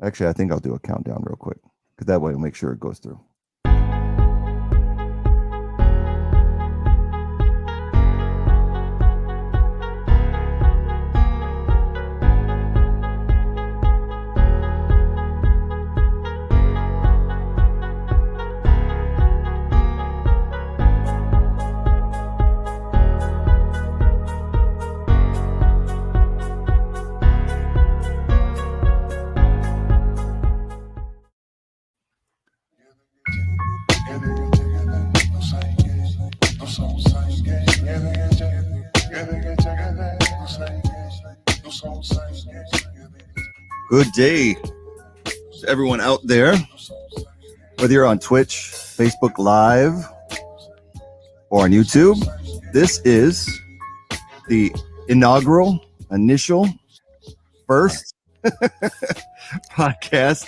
Actually, I think I'll do a countdown real quick because that way we'll make sure it goes through. Good day to everyone out there, whether you're on Twitch, Facebook Live, or on YouTube. This is the initial first podcast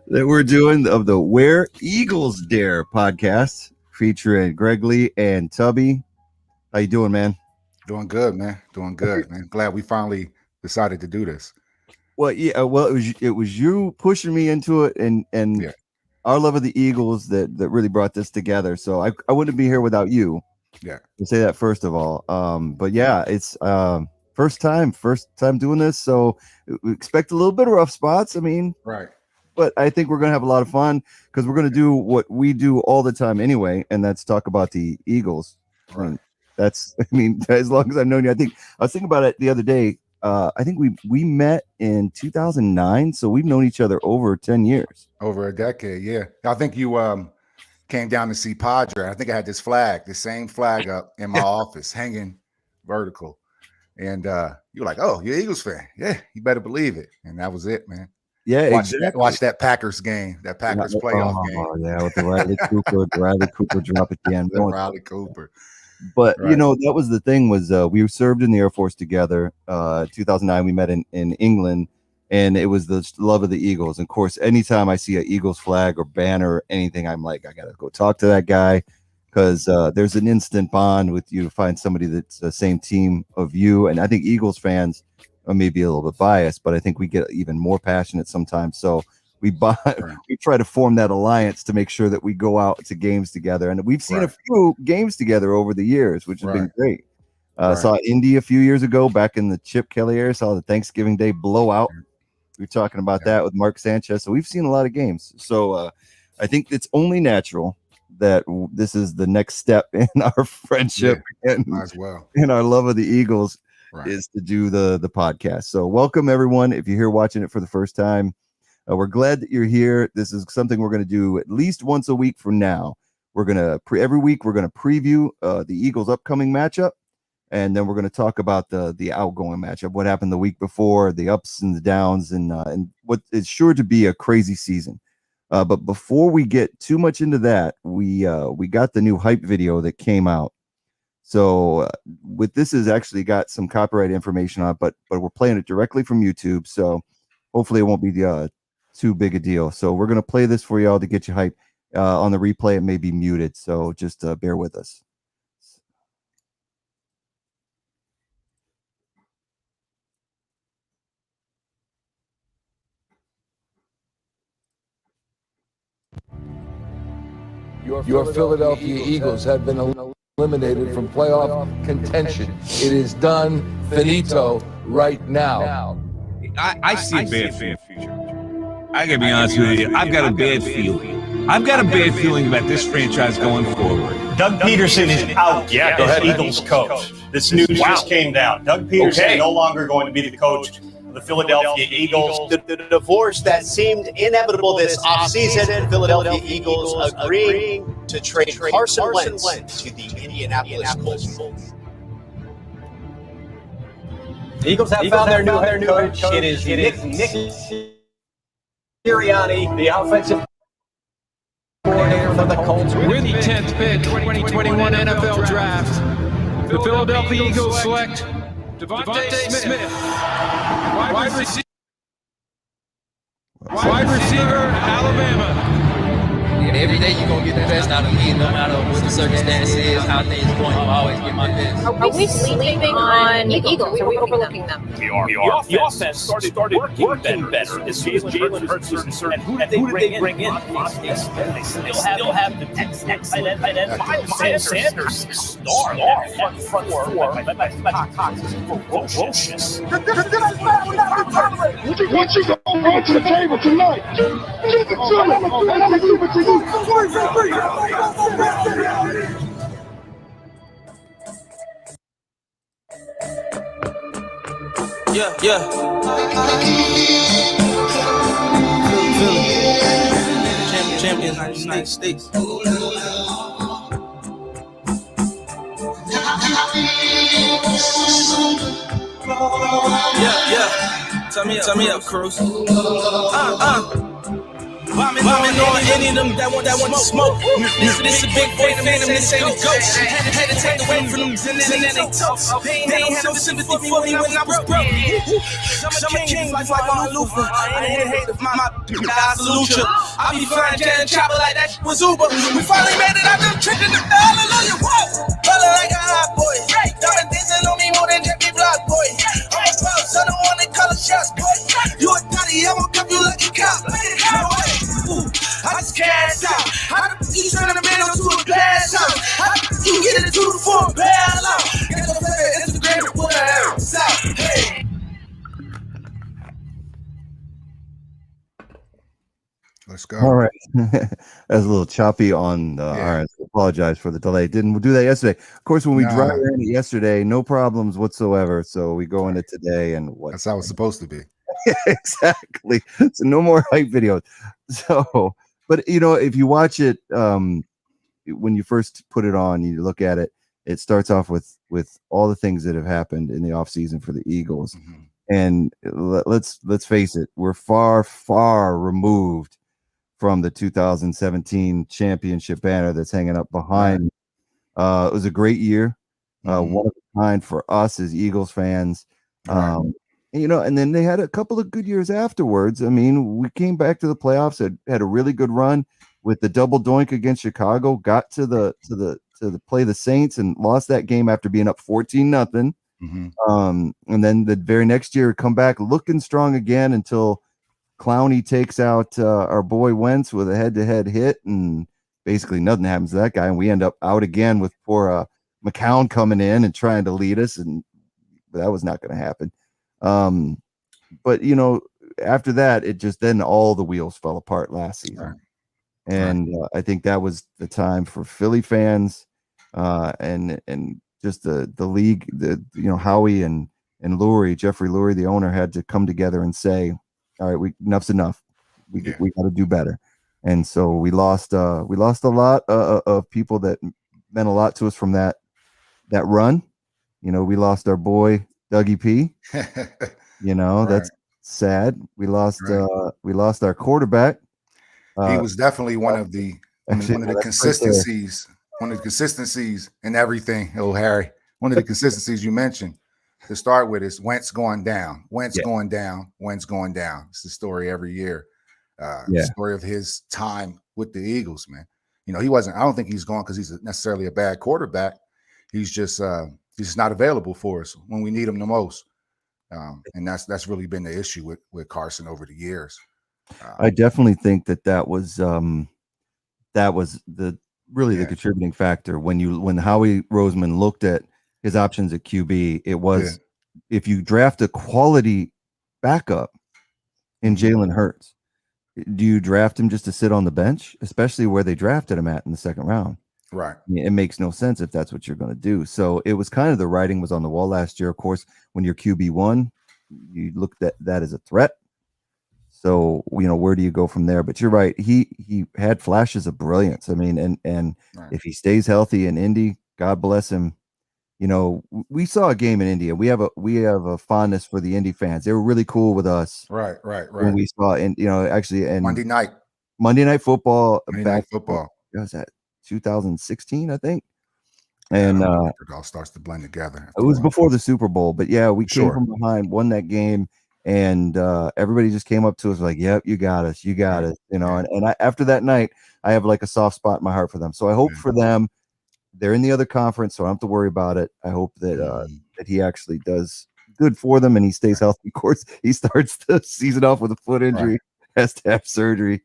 that we're doing of the Where Eagles Dare podcast, featuring Greg Lee and Tubby. How you doing, man? Doing good, man. Doing good, man. Glad we finally decided to do this. Well, yeah. Well, it was you pushing me into it, and yeah. Our love of the Eagles that really brought this together. So I wouldn't be here without you. Yeah. To say that first of all. But yeah, it's first time doing this. So we expect a little bit of rough spots. I mean, right. But I think we're gonna have a lot of fun because we're gonna do what we do all the time anyway, and that's talk about the Eagles. Right. As long as I've known you, I was thinking about it the other day. I think we met in 2009, so we've known each other over 10 years. Over a decade, yeah. I think you came down to see Padre. I think I had this same flag up in my office, hanging vertical. And you were like, "Oh, you're an Eagles fan? Yeah, you better believe it." And that was it, man. Yeah, watch that Packers game, that Packers playoff game. Yeah, with the Riley Cooper drop at the end. Riley Cooper. But right. That was the thing was we served in the Air Force together. 2009, we met in England, and it was the love of the Eagles. And of course, anytime I see an Eagles flag or banner or anything, I'm like, I gotta go talk to that guy because there's an instant bond with you to find somebody that's the same team of you. And I think Eagles fans are maybe a little bit biased, but I think we get even more passionate sometimes. So we try to form that alliance to make sure that we go out to games together. And we've seen a few games together over the years, which has been great. Saw Indy a few years ago back in the Chip Kelly era, saw the Thanksgiving Day blowout. We were talking about that with Mark Sanchez. So we've seen a lot of games. So I think it's only natural that this is the next step in our friendship and our love of the Eagles is to do the podcast. So welcome everyone. If you're here watching it for the first time, we're glad that you're here. This is something we're going to do at least once a week from now. We're going to every week we're going to preview the Eagles' upcoming matchup, and then we're going to talk about the outgoing matchup, what happened the week before, the ups and the downs, and what is sure to be a crazy season. But before we get too much into that, we got the new hype video that came out. So with this has actually got some copyright information on it, but we're playing it directly from YouTube. So hopefully it won't be too big a deal. So we're going to play this for y'all to get you hype. On the replay, it may be muted, so just bear with us. Your Philadelphia Eagles have been eliminated from playoff contention. It is done, finito, right now. I see a bad future. I gotta be honest with you. I've got a bad feeling. I've got a bad feeling about this franchise going forward. Doug Peterson is out as Eagles coach. This news just came down. Doug Peterson no longer going to be the coach of the Philadelphia Eagles. The divorce that seemed inevitable this offseason, Philadelphia Eagles agreeing to trade Carson Wentz to the Indianapolis Colts. The Eagles have found their new head coach. It is Nick Sirianni, the offensive coordinator for the Colts. With the 10th pick, 2021 NFL Draft, the Philadelphia Eagles select Devontae Smith, wide receiver, Alabama. And every day you're going to get the best out of me, no matter what the circumstance is, how things are going. I'll always get my best. Are we sleeping on the Eagles? Are we overlooking them? We are. The offense started working better as Jalen Hurts is concerned. Who did they bring in? They still have the tight end Miles Sanders, star front four. Ferocious. What you gonna bring to the table tonight? Give it to me, and I'm gonna give it to you. Yeah. Champions of the United States. Yeah. Turn me up, Cruz. Bombing on any of them that want smoke. This a big boy phantom, this ain't a ghost. Had to take away from them and then they toast. They ain't had no sympathy for me when I was broke. Some kings like my Luther. I ain't hate of my I salute you. I be flying jet and chopper like that was Uber. We finally made it out them tricking the hallelujah. Whoa, color like a hot boy. Diamond dancing on me more than Jeffy Block boy. I'm a pro, so I don't want to color shots, boy. You a daddy, I'm gonna cuff you like a cop. No way. I just cast out. How the you turn a man into a glass house? How you get it to the floor, bail out? Get the favorite Instagram and put her ass out. Hey. Let's go. All right. That's a little choppy on the. Yeah. All right. So apologize for the delay. Didn't do that yesterday. Of course, when we dry ran it yesterday, no problems whatsoever. So we go into today and what? That's how it's supposed to be. Exactly. So no more hype videos. So, but you know, if you watch it, when you first put it on, you look at it, it starts off with all the things that have happened in the offseason for the Eagles. Mm-hmm. And let's face it, we're far removed from the 2017 championship banner that's hanging up behind. It was a great year. One of a kind for us as Eagles fans. You know, and then they had a couple of good years afterwards. I mean, we came back to the playoffs, had a really good run with the double doink against Chicago, got to play the Saints and lost that game after being up 14-0. And then the very next year come back looking strong again until Clowney takes out our boy Wentz with a head-to-head hit, and basically nothing happens to that guy, and we end up out again with poor McCown coming in and trying to lead us, and that was not going to happen. But you know, after that, it just then all the wheels fell apart last season, and I think that was the time for Philly fans, and just the league, Howie and Lurie, Jeffrey Lurie, the owner, had to come together and say, all right, enough's enough. We got to do better. And so we lost a lot of people that meant a lot to us from that run. You know, we lost our boy Dougie P. You know, that's sad. We lost our quarterback. He was definitely one of the consistencies. One of the consistencies in everything, Harry. One of the consistencies you mentioned to start with is Wentz going down. Wentz going down. It's the story every year. The story of his time with the Eagles, man. You know, I don't think he's gone because he's necessarily a bad quarterback. He's just not available for us when we need him the most. And that's really been the issue with Carson over the years. I definitely think that was the contributing factor when Howie Roseman looked at his options at QB. It was if you draft a quality backup in Jalen Hurts, do you draft him just to sit on the bench, especially where they drafted him at in the second round? Right. I mean, it makes no sense if that's what you're going to do. So it was kind of the writing was on the wall last year. Of course, when you're QB1, you looked at that as a threat. So, you know, where do you go from there? But you're right. He had flashes of brilliance. I mean, and if he stays healthy in Indy, God bless him. You know, we saw a game in Indy. We have a fondness for the Indy fans. They were really cool with us. Right. When we saw, and you know, actually, and Monday night football. Football. What was that? 2016, I think. And it all starts to blend together. It was before the Super Bowl, but yeah, we came from behind, won that game, And everybody just came up to us like, "Yep, you got us, you got us," you know. And after that night, I have like a soft spot in my heart for them. So I hope for them, they're in the other conference, so I don't have to worry about it. I hope that that he actually does good for them and he stays healthy. Of course, he starts the season off with a foot injury, has to have surgery.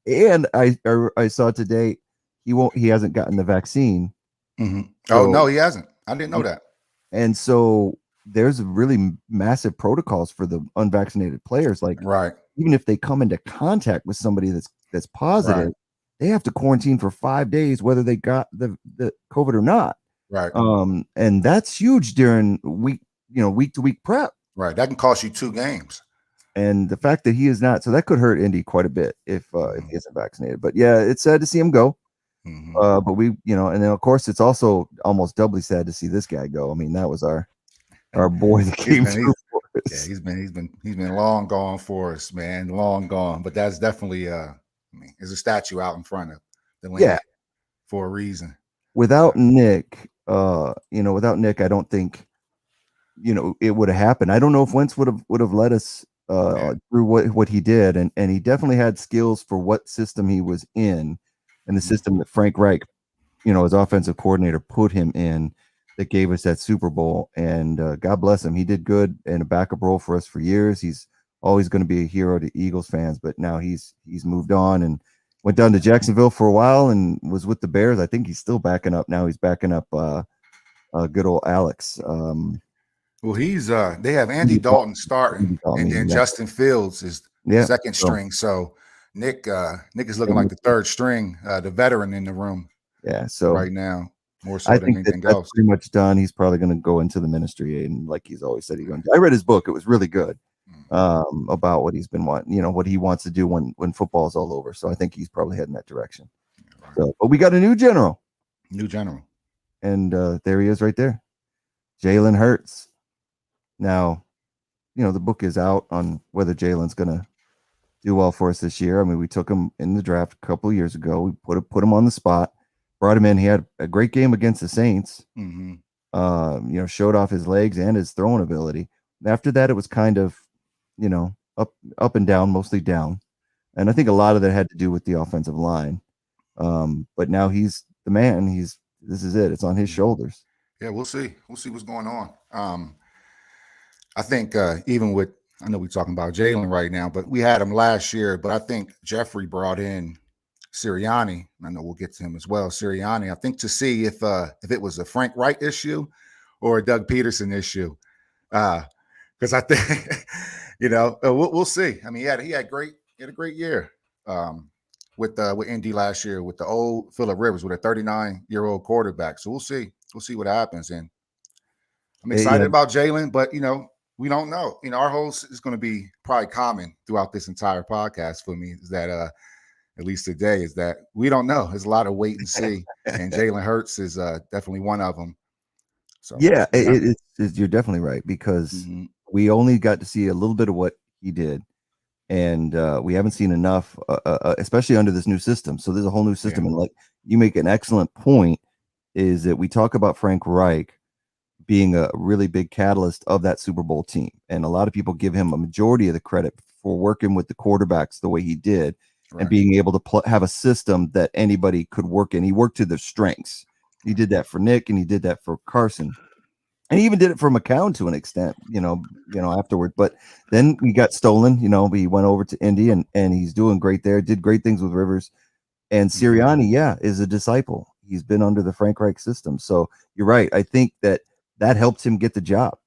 And I saw today he hasn't gotten the vaccine. Oh no, he hasn't. I didn't know that. And so there's really massive protocols for the unvaccinated players. Like, even if they come into contact with somebody that's positive, they have to quarantine for 5 days, whether they got the COVID or not. And that's huge during week to week prep. That can cost you 2 games. And the fact that he is not, so that could hurt Indy quite a bit if he isn't vaccinated. But yeah, it's sad to see him go. But we, and then of course it's also almost doubly sad to see this guy go. I mean, that was our boy that came through for us. He's been long gone for us, man, long gone. But that's definitely there's a statue out in front of the link for a reason. Without Nick, I don't think, it would have happened. I don't know if Wentz would have let us through what he did, and he definitely had skills for what system he was in, and the system that Frank Reich, his offensive coordinator, put him in, that gave us that Super Bowl. And God bless him, he did good in a backup role for us for years. He's always going to be a hero to Eagles fans, but now he's moved on and went down to Jacksonville for a while and was with the Bears. I think he's still backing up now. He's backing up good old Alex. Well, they have Andy Dalton starting, and then Justin Fields is second string. So Nick is looking like the third string, the veteran in the room. Yeah. So right now, more so I than think anything that's else. pretty much done. He's probably going to go into the ministry, and like he's always said he's going to. I read his book; it was really good about what he's been wanting. What he wants to do when football is all over. So I think he's probably heading that direction. So, but we got a new general, and there he is right there, Jalen Hurts. Now, the book is out on whether Jalen's going to do well for us this year. I mean, we took him in the draft a couple of years ago. We put him on the spot, brought him in. He had a great game against the Saints. Showed off his legs and his throwing ability. After that, it was kind of, up and down, mostly down. And I think a lot of that had to do with the offensive line. But now he's the man. This is it. It's on his shoulders. Yeah, we'll see. We'll see what's going on. I think even with, I know we're talking about Jalen right now, but we had him last year. But I think Jeffrey brought in Sirianni. I know we'll get to him as well. Sirianni, I think, to see if it was a Frank Wright issue or a Doug Peterson issue. Because I think, we'll see. I mean, he had a great year with Indy last year with the old Phillip Rivers with a 39-year-old quarterback. So we'll see. We'll see what happens. And I'm excited about Jalen, but we don't know. Our host is going to be probably common throughout this entire podcast for me, is that at least today, is that we don't know. There's a lot of wait and see, and Jalen Hurts is definitely one of them. So yeah, you're definitely right, because we only got to see a little bit of what he did, and we haven't seen enough, especially under this new system. So there's a whole new system, and like you make an excellent point, is that we talk about Frank Reich being a really big catalyst of that Super Bowl team. And a lot of people give him a majority of the credit for working with the quarterbacks the way he did, and being able to have a system that anybody could work in. He worked to their strengths. He did that for Nick, and he did that for Carson. And he even did it for McCown to an extent, afterward. But then we got stolen, he went over to Indy, and he's doing great there, did great things with Rivers. And Sirianni, is a disciple. He's been under the Frank Reich system. So you're right. I think that helped him get the job.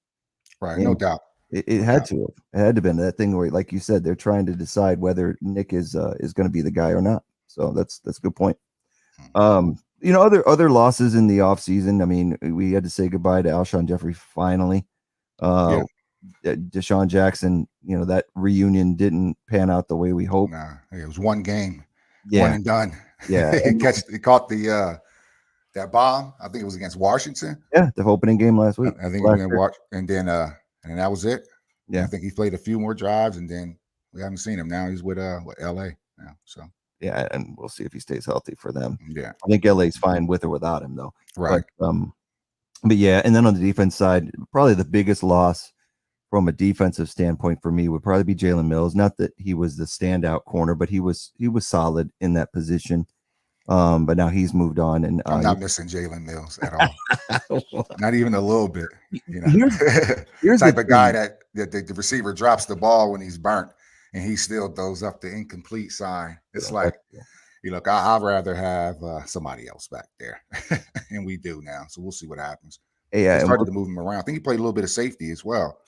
Right. No doubt. It had to have. It had to have been that thing where, like you said, they're trying to decide whether Nick is going to be the guy or not. So that's a good point. Other losses in the offseason. I mean, we had to say goodbye to Alshon Jeffrey finally. Deshaun Jackson, that reunion didn't pan out the way we hoped. Nah, it was one game. One and done. Yeah. He caught the that bomb. I think it was against Washington. Yeah, the opening game last week. I think we went watch, and then that was it. Yeah, I think he played a few more drives, and then we haven't seen him. Now he's with LA now. So yeah, and we'll see if he stays healthy for them. Yeah, I think LA's fine with or without him, though. Right. But yeah, and then on the defense side, probably the biggest loss from a defensive standpoint for me would probably be Jalen Mills. Not that he was the standout corner, but he was solid in that position. But now he's moved on, and I'm not missing Jalen Mills at all. Not even a little bit. You know, here's type the of guy thing. that the receiver drops the ball when he's burnt, and he still throws up the incomplete sign. It's like, you look, I'd rather have somebody else back there, and we do now. So we'll see what happens. Yeah, He started to move him around. I think he played a little bit of safety as well.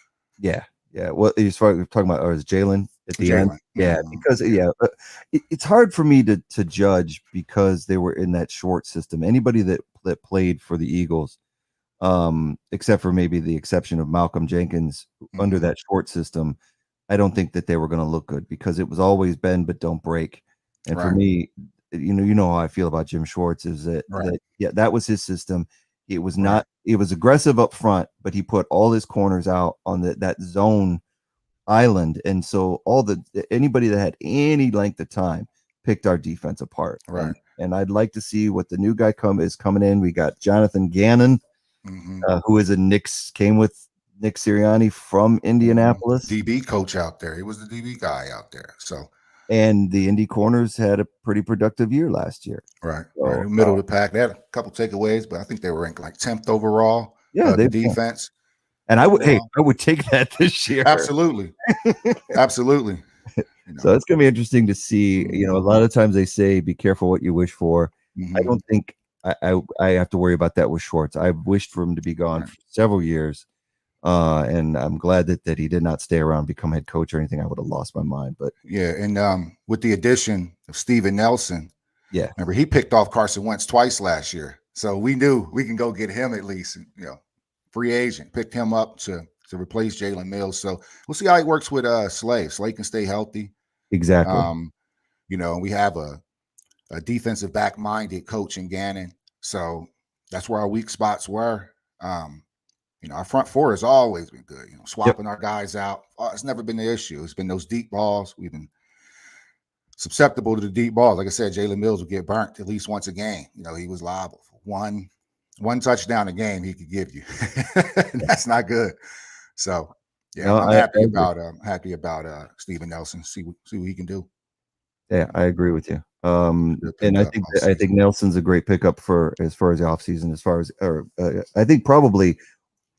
Yeah. Well, as far as we're talking about, or is Jalen at the end? Yeah, because it's hard for me to judge because they were in that short system. Anybody that played for the Eagles, except for maybe the exception of Malcolm Jenkins under that short system, I don't think that they were going to look good because it was always bend but don't break. And for me, you know how I feel about Jim Schwartz is that that was his system. It was not. It was aggressive up front, but he put all his corners out on that zone island, and so anybody that had any length of time picked our defense apart. Right. And I'd like to see what the new guy is coming in. We got Jonathan Gannon, who is came with Nick Sirianni from Indianapolis. DB coach out there. He was the DB guy out there. So. And the Indy corners had a pretty productive year last year. Right. So, middle of the pack. They had a couple takeaways, but I think they were ranked like 10th overall. Yeah, the defense. And I would take that this year. Absolutely. Absolutely. You know. So it's going to be interesting to see. You know, a lot of times they say, be careful what you wish for. I don't think I have to worry about that with Schwartz. I've wished for him to be gone for several years. And I'm glad that he did not stay around, become head coach or anything. I would have lost my mind. But yeah, and with the addition of Steven Nelson, remember he picked off Carson Wentz twice last year, so we knew we can go get him at least. You know, free agent, picked him up to replace Jalen Mills. So we'll see how it works with Slay. Slay can stay healthy. Exactly. You know, we have a defensive back-minded coach in Gannon, so that's where our weak spots were. You know, our front four has always been good. You know, swapping our guys out. It's never been the issue. It's been those deep balls. We've been susceptible to the deep balls. Like I said, Jalen Mills would get burnt at least once a game. You know, he was liable for one touchdown a game he could give you. That's not good. So yeah, I'm happy about Steven Nelson. See what he can do. Yeah, I agree with you. And I think Nelson's a great pickup as far as the offseason, I think probably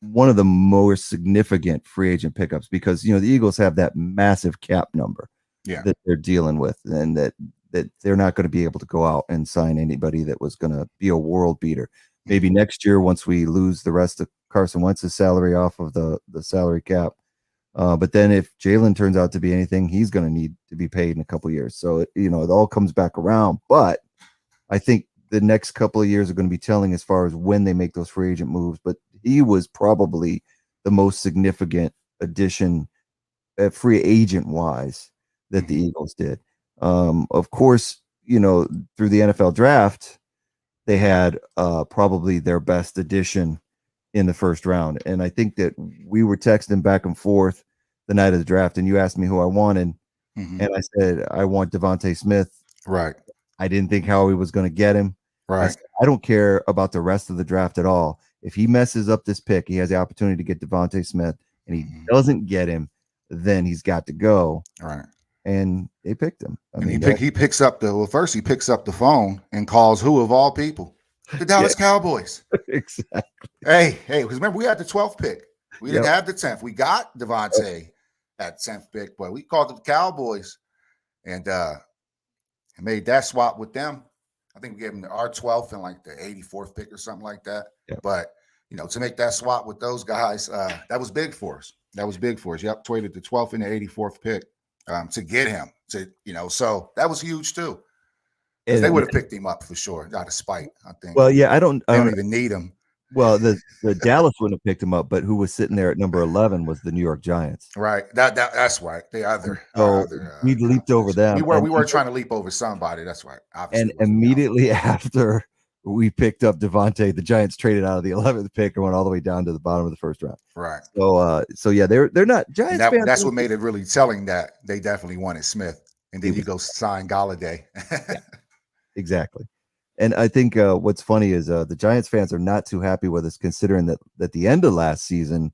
one of the most significant free agent pickups because, you know, the Eagles have that massive cap number that they're dealing with, and that they're not going to be able to go out and sign anybody that was going to be a world beater. Maybe next year, once we lose the rest of Carson Wentz's salary off of the salary cap. But then if Jalen turns out to be anything, he's going to need to be paid in a couple of years. So, you know, it all comes back around. But I think the next couple of years are going to be telling as far as when they make those free agent moves. But he was probably the most significant addition, free agent wise, that the Eagles did. Of course, you know, through the NFL draft, they had probably their best addition in the first round. And I think that we were texting back and forth the night of the draft, and you asked me who I wanted. And I said, I want Devontae Smith. Right. I didn't think Howie was going to get him. Right. I don't care about the rest of the draft at all. If he messes up this pick, he has the opportunity to get Devontae Smith, and he doesn't get him, then he's got to go. Right. And they picked him. He picks up the phone and calls who of all people? The Dallas Cowboys. Exactly. Hey, because remember, we had the 12th pick. We didn't have the 10th. We got Devontae at 10th pick, but we called the Cowboys and made that swap with them. I think we gave them our 12th and like the 84th pick or something like that. Yep. But, you know, to make that swap with those guys, that was big for us. Yep, traded the 12th and the 84th pick to get him. So that was huge too. They would have picked him up for sure, out of spite, I think. Well, yeah, I don't even need him. Well, the Dallas wouldn't have picked him up, but who was sitting there at number 11 was the New York Giants. Right. That's right. They other. We leaped over them. We were trying to leap over somebody. That's right. Obviously, and immediately after we picked up Devontae, the Giants traded out of the 11th pick and went all the way down to the bottom of the first round. Right. So yeah, they're not Giants fans. That's what made it really telling that they definitely wanted Smith, and then you go sign Galladay. Exactly. And I think what's funny is the Giants fans are not too happy with us, considering that at the end of last season,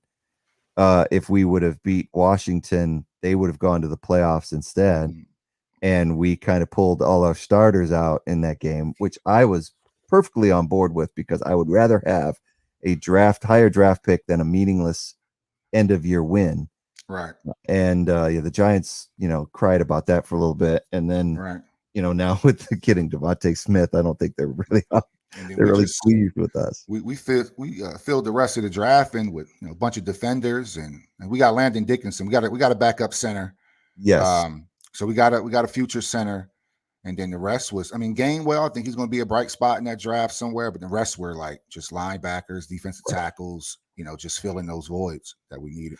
if we would have beat Washington, they would have gone to the playoffs instead. And we kind of pulled all our starters out in that game, which I was perfectly on board with, because I would rather have a higher draft pick than a meaningless end of year win. Right. And the Giants, cried about that for a little bit. And then, now with getting Devontae Smith, I don't think they're really up. They're really pleased with us. We filled the rest of the draft in with a bunch of defenders, and we got Landon Dickinson. We got a backup center. Yes. So we got a future center, and then the rest was, Gainwell, I think he's going to be a bright spot in that draft somewhere, but the rest were like just linebackers, defensive tackles, just filling those voids that we needed.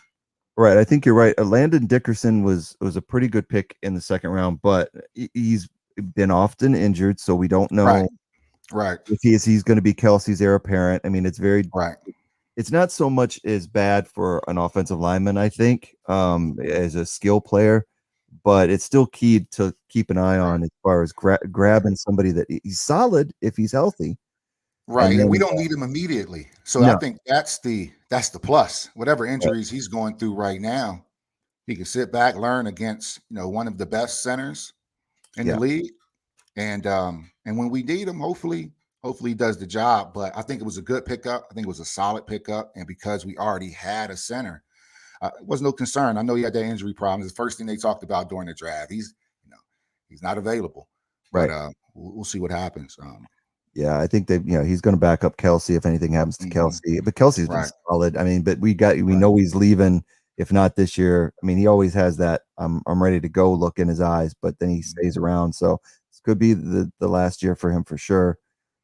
Right. I think you're right. Landon Dickerson was a pretty good pick in the second round, but he's been often injured, so we don't know. Right. If he's going to be Kelsey's heir apparent. It's very right. It's not so much as bad for an offensive lineman, I think, as a skill player, but it's still key to keep an eye on as far as grabbing somebody that he's solid if he's healthy. Right. And we don't need him immediately. So I think that's the plus. Whatever injuries he's going through right now, he can sit back, learn against, one of the best centers in the league. And when we need him, hopefully he does the job. But I think it was a good pickup. I think it was a solid pickup. And because we already had a center, it was no concern. I know he had that injury problem. It's the first thing they talked about during the draft. He's not available. Right. But we'll see what happens. Yeah, I think he's going to back up Kelsey if anything happens to Kelsey. But Kelsey's been solid. But we know he's leaving. If not this year, he always has that I'm ready to go look in his eyes, but then he stays around. So this could be the last year for him for sure.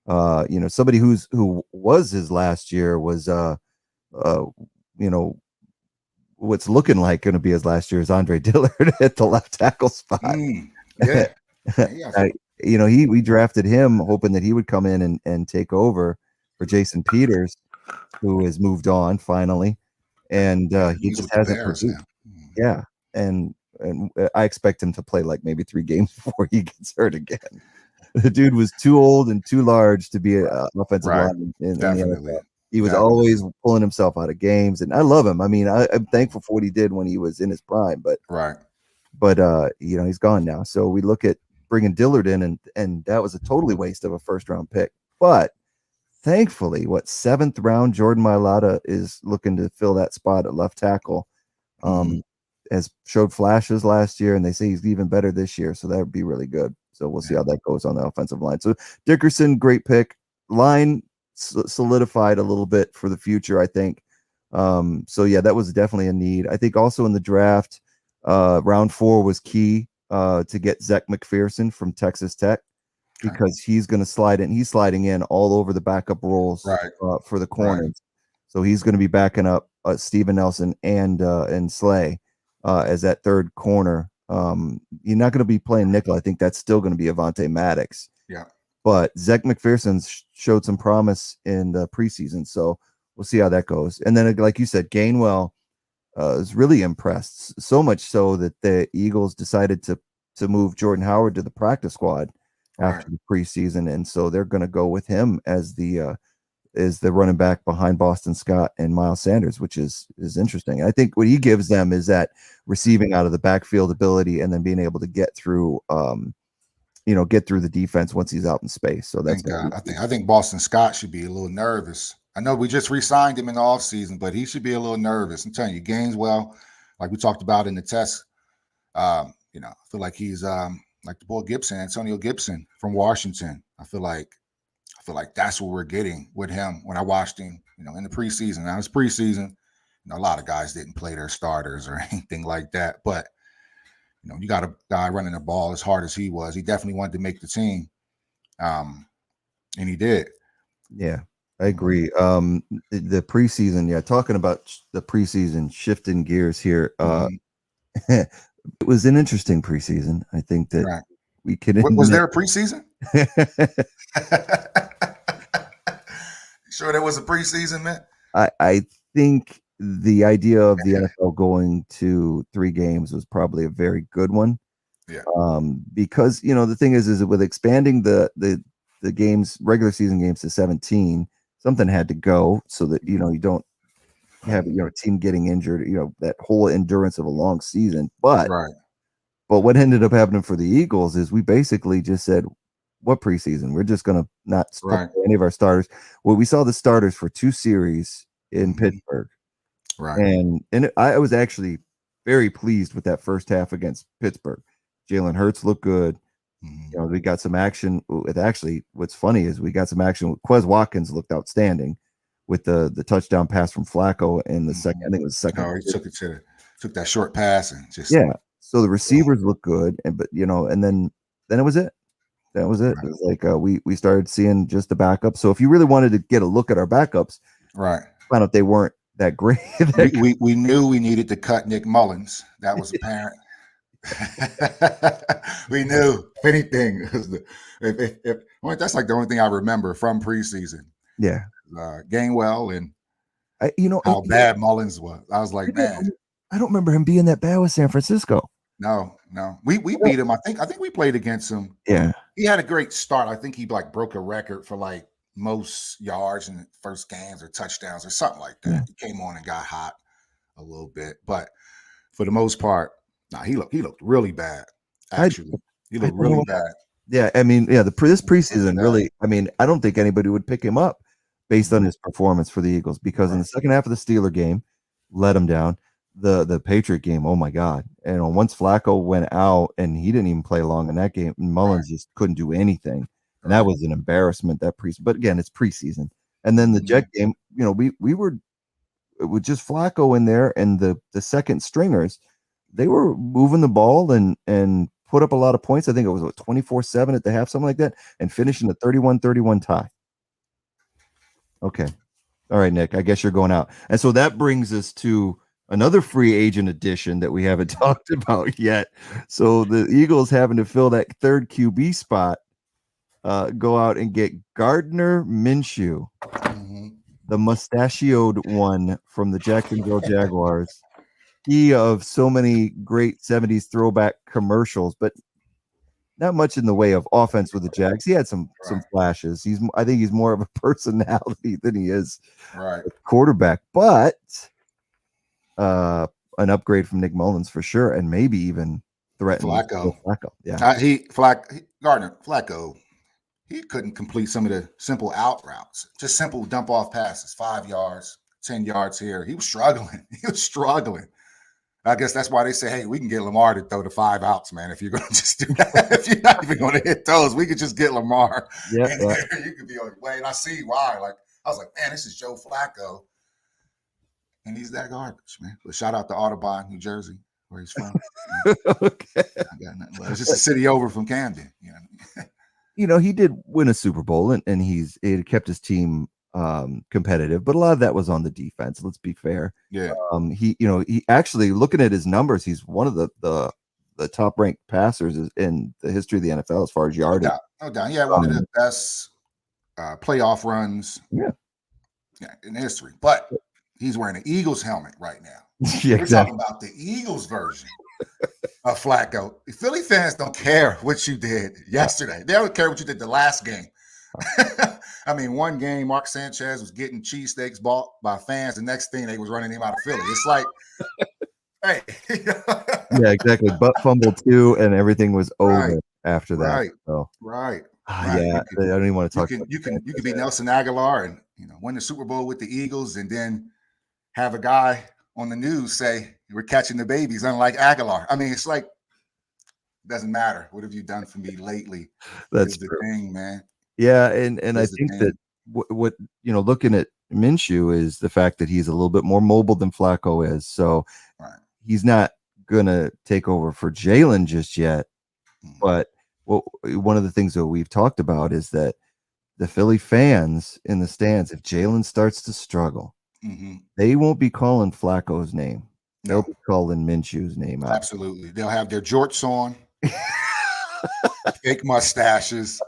Somebody who was his last year was what's looking like going to be his last year is Andre Dillard at the left tackle spot. We drafted him hoping that he would come in and take over for Jason Peters, who has moved on finally, and he just hasn't produced. Yeah, and I expect him to play like maybe 3 games before he gets hurt again. The dude was too old and too large to be an offensive lineman in the NFL. He was always pulling himself out of games, and I love him. I'm thankful for what he did when he was in his prime, but he's gone now. So we look at bringing Dillard in, and that was a totally waste of a first-round pick. But thankfully, 7th round Jordan Mailata is looking to fill that spot at left tackle. Has showed flashes last year, and they say he's even better this year, so that would be really good. So we'll see how that goes on the offensive line. So Dickerson, great pick. Line solidified a little bit for the future, I think. That was definitely a need. I think also in the draft, round 4 was key to get Zech McPherson from Texas Tech, because he's going to slide in. He's sliding in all over the backup roles for the corners. So he's going to be backing up Steven Nelson and Slay as that third corner. You're not going to be playing nickel. I think that's still going to be Avonte Maddox. Yeah. But Zech McPherson showed some promise in the preseason, so we'll see how that goes. And then, like you said, Gainwell is really impressed, so much so that the Eagles decided to move Jordan Howard to the practice squad after the preseason, and so they're going to go with him as the running back behind Boston Scott and Miles Sanders, which is interesting. And I think what he gives them is that receiving out of the backfield ability, and then being able to get through the defense once he's out in space. So that's I think Boston Scott should be a little nervous. I know we just re-signed him in the offseason, but he should be a little nervous. I'm telling you, Gaineswell, like we talked about in the test, I feel like he's like the boy Gibson, Antonio Gibson from Washington. I feel like that's what we're getting with him when I watched him, in the preseason. Now it's preseason. A lot of guys didn't play their starters or anything like that, but you got a guy running the ball as hard as he was. He definitely wanted to make the team, and he did. Yeah, I agree. The preseason, talking about the preseason, shifting gears here. It was an interesting preseason. I think that we could. Was there a preseason? Sure, there was a preseason, man. I think the idea of the NFL going to 3 games was probably a very good one. Yeah. Because the thing is that with expanding the games, regular season games to 17, something had to go so that you don't have a team getting injured, that whole endurance of a long season. But Right. what ended up happening for the Eagles is we basically just said, what preseason? We're just gonna not play any of our starters. Well, we saw the starters for 2 series in Pittsburgh. Right. And I was actually very pleased with that first half against Pittsburgh. Jalen Hurts looked good. We got some action with what's funny is we got some action with Quez Watkins looked outstanding with the touchdown pass from Flacco in the second. I think it was the second. Oh, he took that short pass and just So the receivers look good, and then it was it. That was it. Right. It was like we started seeing just the backups. So if you really wanted to get a look at our backups, right, found out they weren't that great. we knew we needed to cut Nick Mullins. That was apparent. We knew if anything. That's like the only thing I remember from preseason. Yeah, Gainwell and how bad Mullins was. I was like, man, I don't remember him being that bad with San Francisco. No, we beat him. I think we played against him. Yeah, he had a great start. I think he broke a record for most yards in the first games or touchdowns or something like that. Yeah. He came on and got hot a little bit, but for the most part, he looked really bad. Actually, he looked really bad. Yeah, I mean, this preseason really. I mean, I don't think anybody would pick him up based on his performance for the Eagles because in the second half of the Steeler game, let him down. The Patriot game, oh my God. And once Flacco went out and he didn't even play long in that game, Mullins just couldn't do anything. And that was an embarrassment but again, it's preseason. And then the Jet game, we were with just Flacco in there and the second stringers, they were moving the ball and put up a lot of points. I think it was 24-7 at the half, something like that, and finishing the 31-31 tie. Okay. All right, Nick, I guess you're going out. And so that brings us to another free agent addition that we haven't talked about yet. So the Eagles having to fill that third QB spot, go out and get Gardner Minshew, the mustachioed one from the Jacksonville Jaguars. He of so many great 70s throwback commercials, but not much in the way of offense with the Jags. He had some flashes. I think he's more of a personality than he is a quarterback, but an upgrade from Nick Mullins for sure, and maybe even threatening Flacco. Yeah, Gardner Flacco. He couldn't complete some of the simple out routes, just simple dump off passes, 5 yards, 10 yards here. He was struggling. I guess that's why they say, hey, we can get Lamar to throw the 5 outs, man. If you're going to just do that, if you're not even going to hit those, we could just get Lamar. Yeah, you could be on your way. And I see why. I was like, man, this is Joe Flacco. And he's that garbage, man. But shout out to Audubon, New Jersey, where he's from. Okay. It's just a city over from Camden. He did win a Super Bowl and he kept his team competitive, but a lot of that was on the defense. Let's be fair. Yeah. He actually looking at his numbers, he's one of the top ranked passers in the history of the NFL as far as yardage. No doubt. He had one of the best playoff runs in history. But he's wearing an Eagles helmet right now. Yeah, We're talking about the Eagles version of Flacco. The Philly fans don't care what you did yesterday. They don't care what you did the last game. I mean, one game, Mark Sanchez was getting cheesesteaks bought by fans. The next thing, they was running him out of Philly. It's like, hey. Yeah, exactly. Butt fumble too, and everything was over after that. Right. So. Right. Yeah, I don't even want to talk about you can be Nelson Aguilar and win the Super Bowl with the Eagles and then have a guy on the news say we're catching the babies, unlike Aguilar. I mean, it's like it doesn't matter. What have you done for me lately? That's the thing, man. Yeah, and I think that what looking at Minshew is the fact that he's a little bit more mobile than Flacco is. So he's not gonna take over for Jalen just yet. But one of the things that we've talked about is that the Philly fans in the stands, if Jalen starts to struggle, they won't be calling Flacco's name. They'll be calling Minshew's name out. Absolutely. They'll have their jorts on, fake mustaches.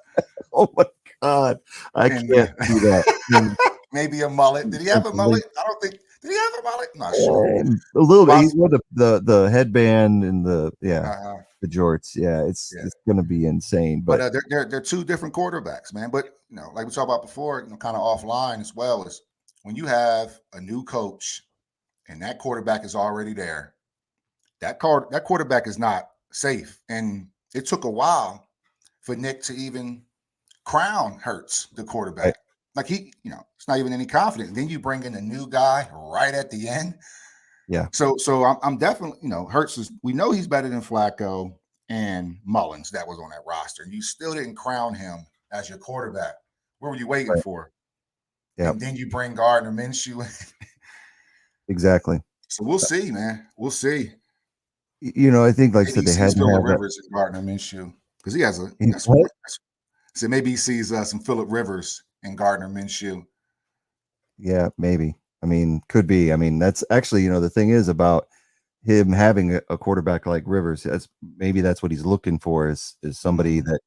Oh my God. I can't do that. Maybe a mullet. Did he have a mullet? I don't think. Did he have a mullet? I'm not sure. A little bit. He's with the headband and the jorts. Yeah, it's going to be insane. But they're two different quarterbacks, man. But like we talked about before, kind of offline as well, is when you have a new coach and that quarterback is already there, that quarterback is not safe. And it took a while for Nick to even crown Hurts the quarterback. Right. Like it's not even any confidence. Then you bring in a new guy right at the end. Yeah. So I'm definitely, Hurts is, we know he's better than Flacco and Mullins that was on that roster. You still didn't crown him as your quarterback. What were you waiting for? Yeah. And then you bring Gardner Minshew in. Exactly. So we'll see, man. We'll see. I think, like I said, they had to have Rivers and Gardner Minshew because he has a. So maybe he sees some Phillip Rivers and Gardner Minshew. Yeah, maybe. I mean, could be. I mean, that's actually, the thing is about him having a quarterback like Rivers. That's what he's looking for is somebody that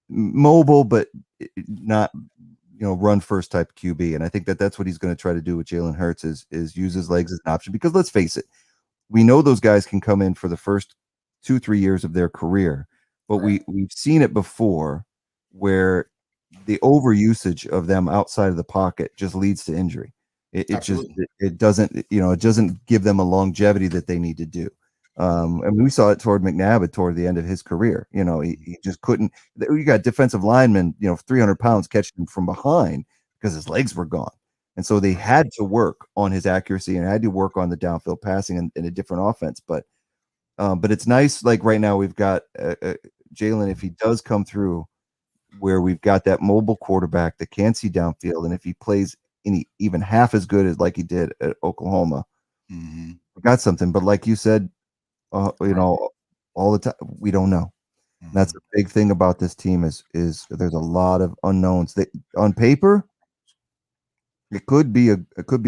mobile, but not, run first type QB. And I think that's what he's going to try to do with Jalen Hurts is use his legs as an option, because let's face it, we know those guys can come in for the first 2-3 years of their career, but we've seen it before where the overusage of them outside of the pocket just leads to injury. It doesn't give them a longevity that they need to do. And we saw it toward McNabb toward the end of his career. He just couldn't. You got defensive linemen, 300 pounds catching him from behind because his legs were gone. And so they had to work on his accuracy and had to work on the downfield passing in a different offense. But it's nice. Like right now, we've got Jalen, if he does come through, where we've got that mobile quarterback that can see downfield, and if he plays even half as good as like he did at Oklahoma, we got something. But like you said, all the time, we don't know. That's the big thing about this team is there's a lot of unknowns. That on paper, it could be a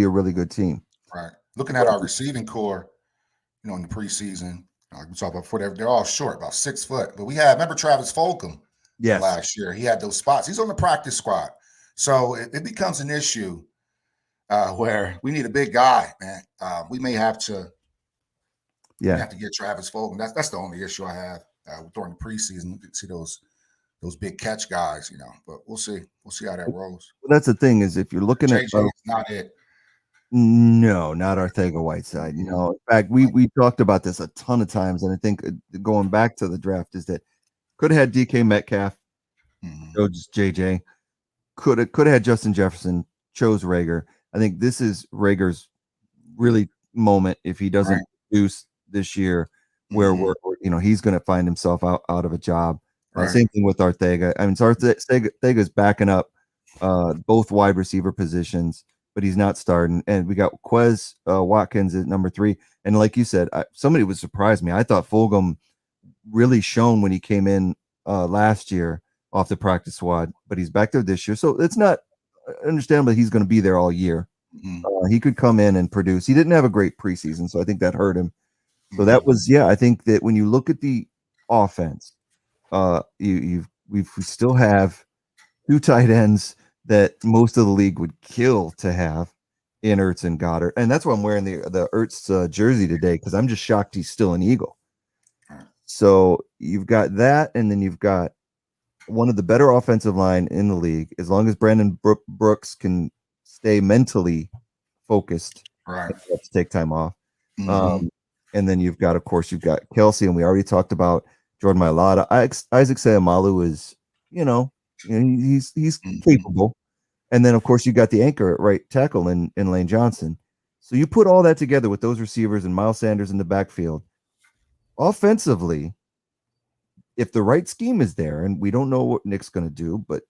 really good team. Right. Looking at our receiving core, in the preseason, we talk about they're all short, about 6 foot. But remember Travis Fulgham? Yes. Last year, he had those spots. He's on the practice squad, so it becomes an issue where we need a big guy, man. We may have to. Yeah. Have to get Travis Fulgham. That's the only issue I have during the preseason. You can see those big catch guys, But we'll see. We'll see how that rolls. Well, that's the thing is if you're looking JJ at not it. No, not Arcega-Whiteside. In fact, we talked about this a ton of times, and I think going back to the draft is that could have had DK Metcalf, chose JJ. Could have had Justin Jefferson, chose Rager. I think this is Rager's really moment if he doesn't produce this year, where he's going to find himself out of a job. Same thing with Arcega. I mean, so Arcega's backing up both wide receiver positions, but he's not starting. And we got Quez Watkins at number 3. And like you said, somebody would surprise me. I thought Fulgham really shone when he came in last year off the practice squad, but he's back there this year. So it's not understandable he's going to be there all year. He could come in and produce. He didn't have a great preseason, so I think that hurt him. So that was, I think that when you look at the offense, we still have 2 tight ends that most of the league would kill to have in Ertz and Goddard. And that's why I'm wearing the Ertz jersey today, because I'm just shocked he's still an Eagle. So you've got that, and then you've got one of the better offensive line in the league, as long as Brandon Brooks can stay mentally focused. Right. To take time off. And then you've got Kelsey, and we already talked about Jordan Mailata. Isaac Seumalo is, he's capable. And then, of course, you got the anchor at right tackle in Lane Johnson. So you put all that together with those receivers and Miles Sanders in the backfield. Offensively, if the right scheme is there, and we don't know what Nick's going to do, but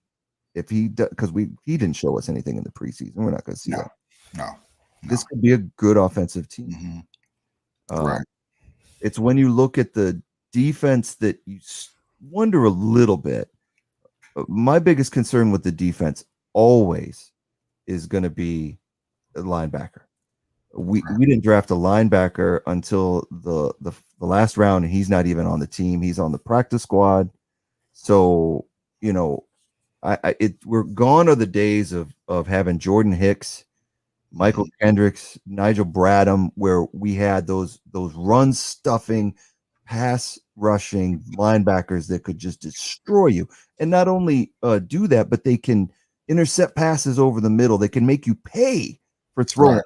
if he does, because he didn't show us anything in the preseason, we're not going to see that. No. This could be a good offensive team. Right. It's when you look at the defense that you wonder a little bit. My biggest concern with the defense always is going to be a linebacker. We didn't draft a linebacker until the last round, and he's not even on the team. He's on the practice squad. So, we're gone are the days of having Jordan Hicks, Michael Kendricks, Nigel Bradham, where we had those run stuffing, pass rushing linebackers that could just destroy you. And not only do that, but they can intercept passes over the middle. They can make you pay for throwing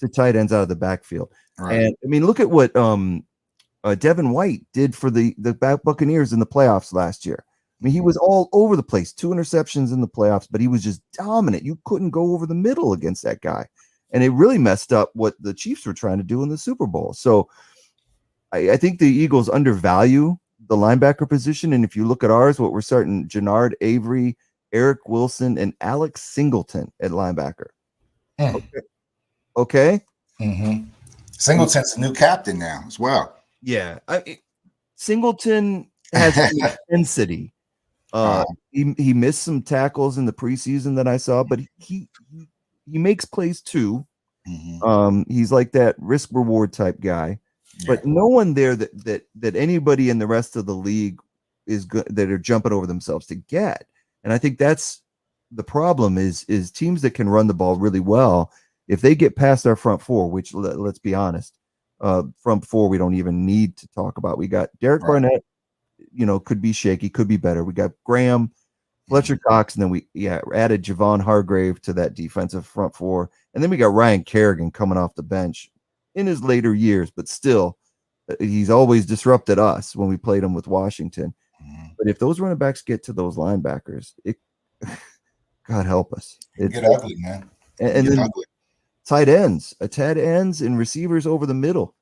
the tight ends out of the backfield. Right. And I mean, look at what Devin White did for the Buccaneers in the playoffs last year. I mean, he was all over the place, 2 interceptions in the playoffs, but he was just dominant. You couldn't go over the middle against that guy. And it really messed up what the Chiefs were trying to do in the Super Bowl. So I think the Eagles undervalue the linebacker position. And if you look at ours, what we're starting, Jannard Avery, Eric Wilson, and Alex Singleton at linebacker. Okay. Mm-hmm. Singleton's the new captain now as well. Yeah. Singleton has intensity. He missed some tackles in the preseason that I saw, but he makes plays too. Mm-hmm. He's like that risk reward type guy, but no one there that anybody in the rest of the league is good that are jumping over themselves to get. And I think that's the problem is teams that can run the ball really well. If they get past our front four, which let's be honest, front four we don't even need to talk about. We got Derek Barnett, could be shaky, could be better. We got Graham, Fletcher Cox, and then we added Javon Hargrave to that defensive front four. And then we got Ryan Kerrigan coming off the bench in his later years, but still, he's always disrupted us when we played him with Washington. But if those running backs get to those linebackers, God help us. It's get ugly, man. And then ugly. Tight ends and receivers over the middle.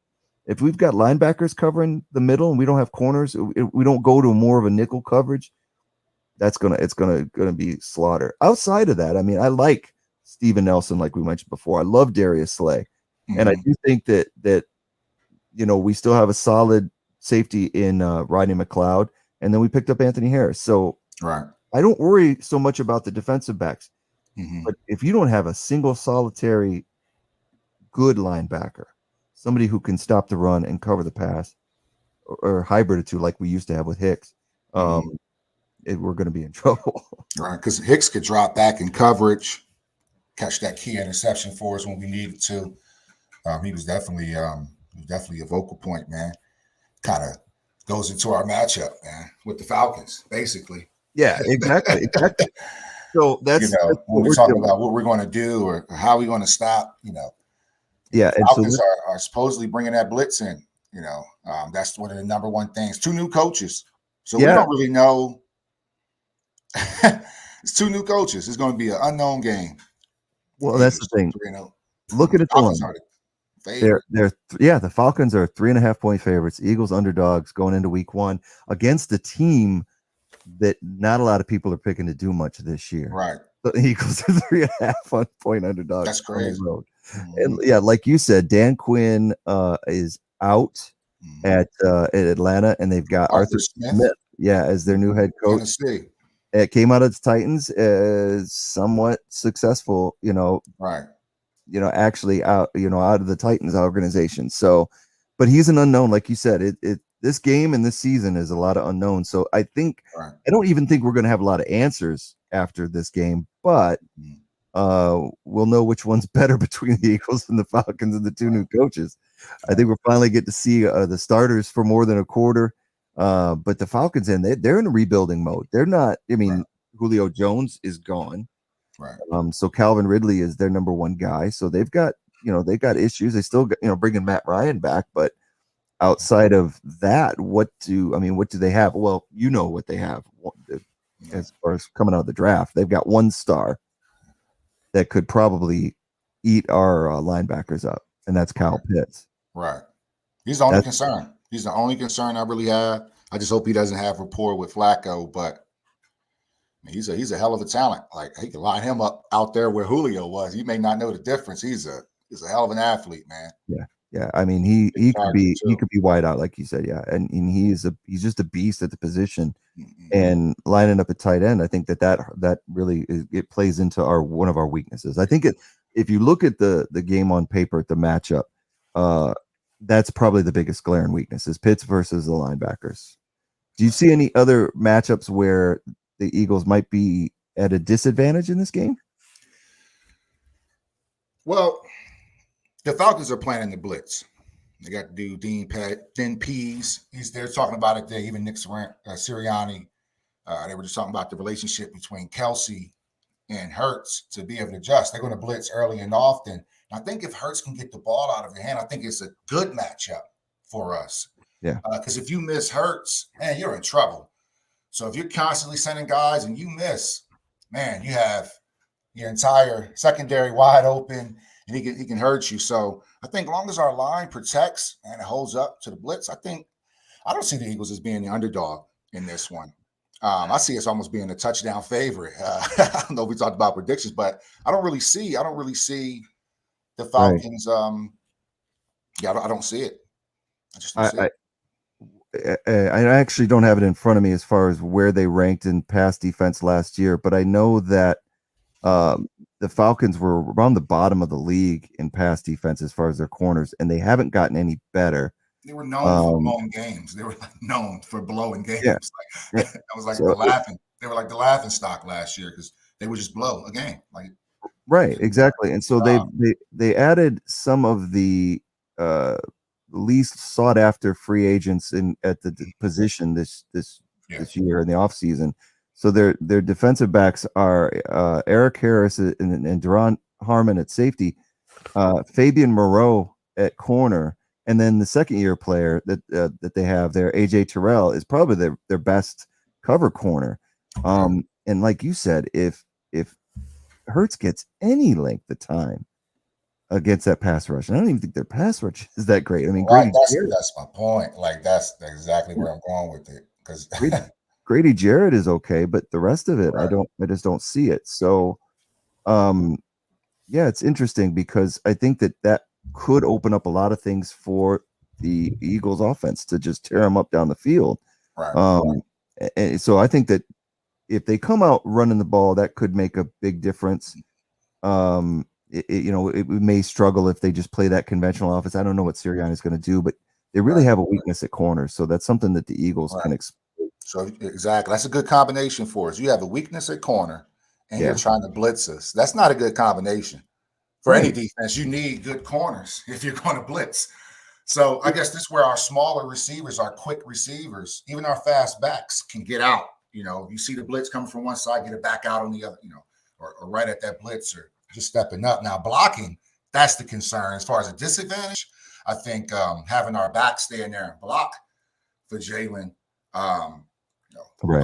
If we've got linebackers covering the middle and we don't have corners, we don't go to more of a nickel coverage. It's gonna be slaughter. Outside of that, I mean, I like Steven Nelson, like we mentioned before. I love Darius Slay, and I do think that we still have a solid safety in Rodney McLeod, and then we picked up Anthony Harris. So I don't worry so much about the defensive backs, but if you don't have a single solitary good linebacker, somebody who can stop the run and cover the pass, or hybrid of two like we used to have with Hicks, we're going to be in trouble. Right, because Hicks could drop back in coverage, catch that key interception for us when we needed to. He was definitely a vocal point, man. Kind of goes into our matchup, man, with the Falcons, basically. Yeah, exactly. So that's when we're talking about what we're going to do or how we're going to stop, Yeah, the Falcons are supposedly bringing that blitz in. That's one of the number one things. 2 new coaches, so we don't really know. It's 2 new coaches. It's going to be an unknown game. Well, that's the thing. Look at it. The Falcons are 3.5-point favorites. Eagles underdogs going into week 1 against a team that not a lot of people are picking to do much this year. Right. The Eagles are 3.5-point underdogs. That's crazy. And like you said, Dan Quinn is out at Atlanta, and they've got Arthur Smith, as their new head coach. Tennessee. It came out of the Titans as somewhat successful, actually out of the Titans organization. So, but he's an unknown, like you said. This game and this season is a lot of unknowns. So I think I don't even think we're going to have a lot of answers after this game, but we'll know which one's better between the Eagles and the Falcons and the 2 new coaches. I think we'll finally get to see the starters for more than a quarter. But the Falcons, they're in a rebuilding mode. They're not. I mean, Julio Jones is gone. Right. So Calvin Ridley is their number 1 guy. So they've got issues. They still got, bringing Matt Ryan back, but outside of that, what do they have? Well, what they have as far as coming out of the draft. They've got 1 star that could probably eat our linebackers up, and that's Kyle Pitts. Right. He's the only concern. He's the only concern I really have. I just hope he doesn't have rapport with Flacco, but he's a hell of a talent. Like, he can line him up out there where Julio was. You may not know the difference. He's a hell of an athlete, man. Yeah. Yeah. I mean, he could be wide out, like you said. Yeah. And he's just a beast at the position. And lining up at tight end, I think that really it plays into one of our weaknesses. I think if you look at the game on paper at the matchup, that's probably the biggest glaring weakness is Pitts versus the linebackers. Do you see any other matchups where the Eagles might be at a disadvantage in this game? Well, the Falcons are planning the blitz. They got to do Dean Pease. They're talking about it there. Even Nick Sirianni. They were just talking about the relationship between Kelsey and Hurts to be able to adjust. They're going to blitz early and often. And I think if Hurts can get the ball out of your hand, I think it's a good matchup for us. Yeah. Because if you miss Hurts, man, you're in trouble. So if you're constantly sending guys and you miss, man, you have your entire secondary wide open, and he can hurt you. So I think as long as our line protects and it holds up to the blitz, I don't see the Eagles as being the underdog in this one. I see us almost being a touchdown favorite. I don't know if we talked about predictions, but I don't really see the Falcons. Right. I don't see it. I just don't see it. I actually don't have it in front of me as far as where they ranked in pass defense last year, but I know that the Falcons were around the bottom of the league in pass defense as far as their corners, and they haven't gotten any better. They were known for blowing games. They were known for blowing games. Yeah. That was like the laughing. They were like the laughing stock last year because they would just blow a game. Right, exactly. And so they added some of the least sought after free agents at the position this year in the offseason. So their defensive backs are Eric Harris and Deron Harmon at safety, Fabian Moreau at corner. And then the second-year player that they have there, AJ Terrell, is probably their best cover corner. And like you said, if Hurts gets any length of time against that pass rush, and I don't even think their pass rush is that great. I mean, that's my point. Like that's exactly where I'm going with it. Because Grady Jarrett is okay, but the rest of it, I just don't see it. So, it's interesting because I think that could open up a lot of things for the Eagles offense to just tear them up down the field. Right. And so I think that if they come out running the ball, that could make a big difference. It may struggle if they just play that conventional offense. I don't know what Sirianni is going to do, but they really have a weakness at corner. So that's something that the Eagles can exploit. So exactly. That's a good combination for us. You have a weakness at corner and you're trying to blitz us. That's not a good combination. For any defense, you need good corners if you're going to blitz. So I guess this is where our smaller receivers, our quick receivers, even our fast backs can get out. You see the blitz coming from one side, get it back out on the other, or right at that blitz or just stepping up. Now, blocking, that's the concern. As far as a disadvantage, I think having our back stay in there and block for Jalen,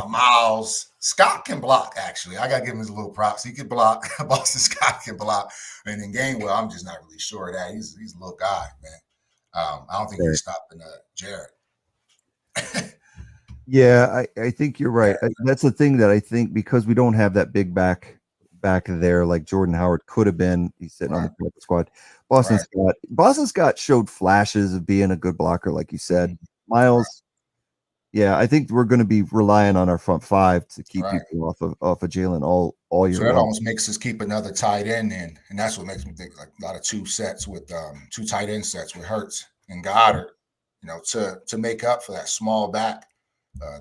Miles Scott can block. Actually, I got to give him his little props. He can block. Boston Scott can block. And in Gainwell, I'm just not really sure of that. He's a little guy, man. I don't think he's stopping Jarrett. Yeah, I think you're right. That's the thing that I think because we don't have that big back there like Jordan Howard could have been. He's sitting on the practice squad. Boston Scott showed flashes of being a good blocker, like you said. Miles. Yeah, I think we're going to be relying on our front five to keep people off of Jalen all year. So that almost makes us keep another tight end in, and that's what makes me think like a lot of two tight end sets with Hurts and Goddard, to make up for that small back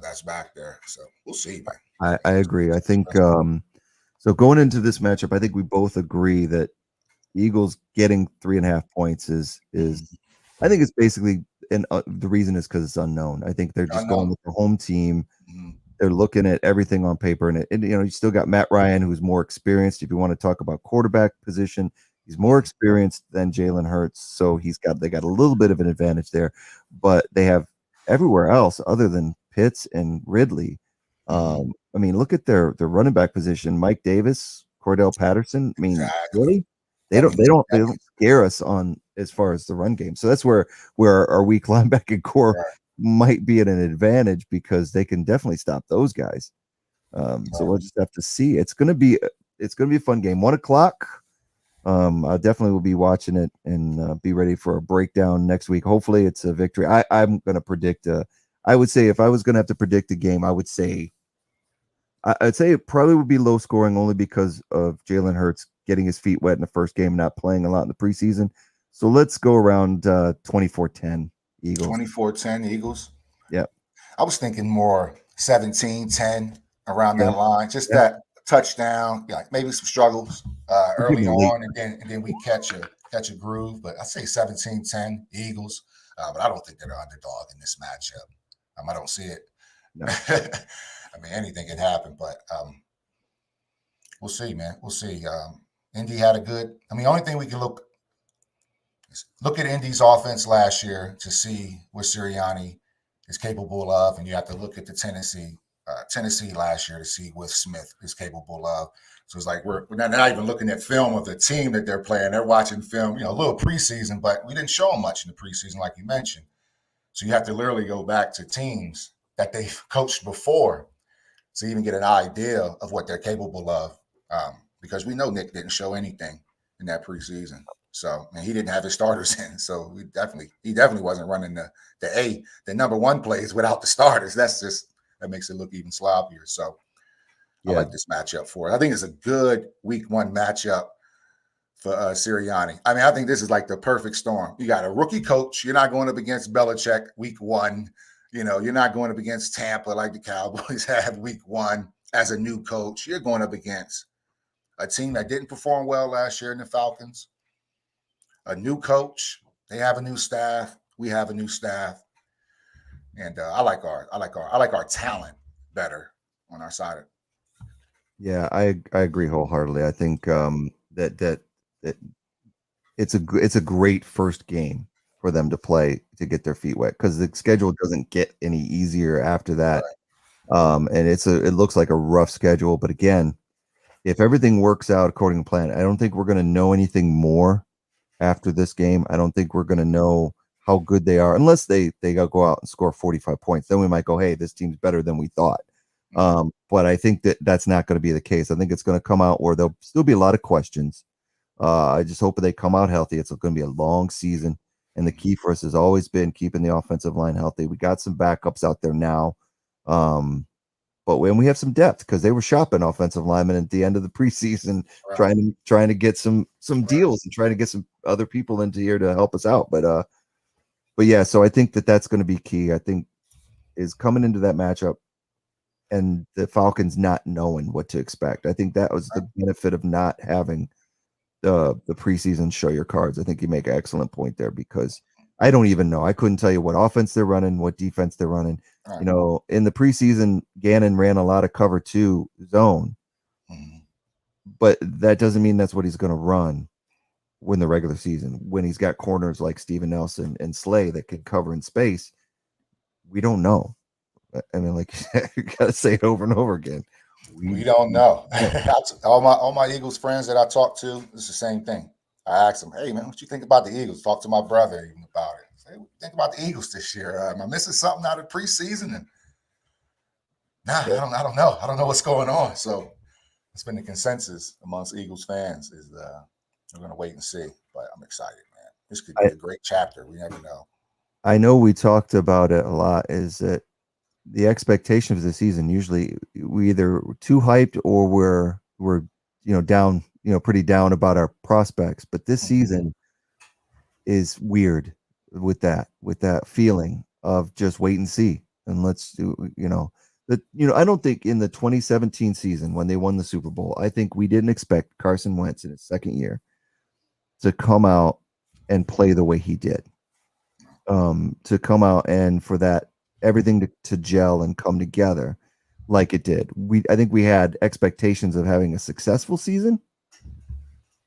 that's back there. So we'll see. I agree. I think so. Going into this matchup, I think we both agree that the Eagles getting 3.5 points is I think it's basically. And the reason is because it's unknown. I think they're just going with the home team. Mm-hmm. They're looking at everything on paper, and you still got Matt Ryan, who's more experienced. If you want to talk about quarterback position, he's more experienced than Jalen Hurts, so they got a little bit of an advantage there. But they have everywhere else other than Pitts and Ridley. Look at their running back position: Mike Davis, Cordell Patterson. Really? They don't scare us on as far as the run game. So that's where our weak linebacking core might be at an advantage because they can definitely stop those guys. So we'll just have to see. It's gonna be a fun game. 1:00. I definitely will be watching it and be ready for a breakdown next week. Hopefully it's a victory. I'm gonna predict I would say if I was gonna have to predict a game, I'd say it probably would be low scoring only because of Jalen Hurts getting his feet wet in the first game, not playing a lot in the preseason. So let's go around 24-10 Eagles. 24-10 Eagles? Yeah. I was thinking more 17-10 around that line. Just that touchdown, maybe some struggles early on, and then we catch a groove. But I'd say 17-10 Eagles. But I don't think they're the underdog in this matchup. I don't see it. No. Anything can happen, but We'll see, man. We'll see. Indy had a good. I mean, the only thing we can look at Indy's offense last year to see what Sirianni is capable of, and you have to look at the Tennessee last year to see what Smith is capable of. So it's like we're not even looking at film of the team that they're playing. They're watching film, a little preseason, but we didn't show them much in the preseason, like you mentioned. So you have to literally go back to teams that they've coached before to even get an idea of what they're capable of. Because we know Nick didn't show anything in that preseason. So, and he didn't have his starters in. So he definitely wasn't running the number one plays without the starters. That makes it look even sloppier. So I like this matchup for it. I think it's a good week one matchup for Sirianni. I mean, I think this is like the perfect storm. You got a rookie coach. You're not going up against Belichick week one. You're not going up against Tampa like the Cowboys have week one as a new coach. You're going up against a team that didn't perform well last year in the Falcons. A new coach. They have a new staff. We have a new staff. And I like our talent better on our side. Yeah, I agree wholeheartedly. I think that it's a great first game for them to play to get their feet wet, because the schedule doesn't get any easier after that. Right. And it looks like a rough schedule, but again, if everything works out according to plan, I don't think we're going to know anything more after this game. I don't think we're going to know how good they are unless they go out and score 45 points. Then we might go, hey, this team's better than we thought. But I think that's not going to be the case. I think it's going to come out where there'll still be a lot of questions. I just hope that they come out healthy. It's going to be a long season, and the key for us has always been keeping the offensive line healthy. We got some backups out there now, but when we have some depth, because they were shopping offensive linemen at the end of the preseason, right, trying to get some deals and trying to get some other people into here to help us out. But yeah, so I think that's going to be key. I think is coming into that matchup and the Falcons not knowing what to expect. I think that was the benefit of not having the preseason show your cards. I think you make an excellent point there, because I don't even know. I couldn't tell you what offense they're running, what defense they're running. Right. In the preseason, Gannon ran a lot of cover 2 zone, but that doesn't mean that's what he's going to run in the regular season. When he's got corners like Steven Nelson and Slay that can cover in space, we don't know. I mean, like you got to say it over and over again. We don't know. all my Eagles friends that I talk to, it's the same thing. I ask them, hey, man, what you think about the Eagles? Talk to my brother even about it. Say, what you think about the Eagles this year? Am I missing something out of preseason? And I don't know. I don't know what's going on. So it's been the consensus amongst Eagles fans is we're going to wait and see. But I'm excited, man. This could be a great chapter. We never know. I know we talked about it a lot, is that the expectation of the season, usually we either too hyped or we're down, pretty down about our prospects. But this season is weird with that feeling of just wait and see, and let's do, I don't think in the 2017 season when they won the Super Bowl, I think we didn't expect Carson Wentz in his second year to come out and play the way he did. To come out and for that everything to gel and come together like it did. I think we had expectations of having a successful season,